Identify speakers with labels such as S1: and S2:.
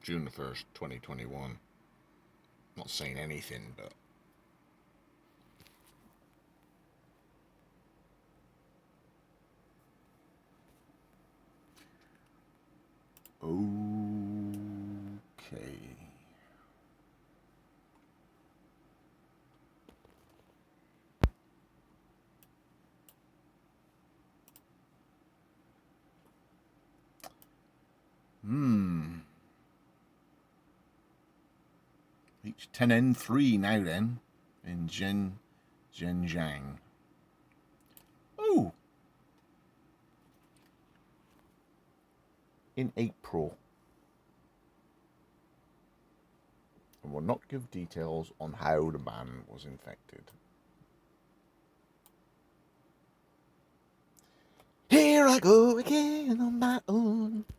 S1: June the 1st, 2021. Not saying anything, but... Okay. H10N3 now then, in Zhenjiang. Oh! In April. And will not give details on how the man was infected. Here I go again on my own.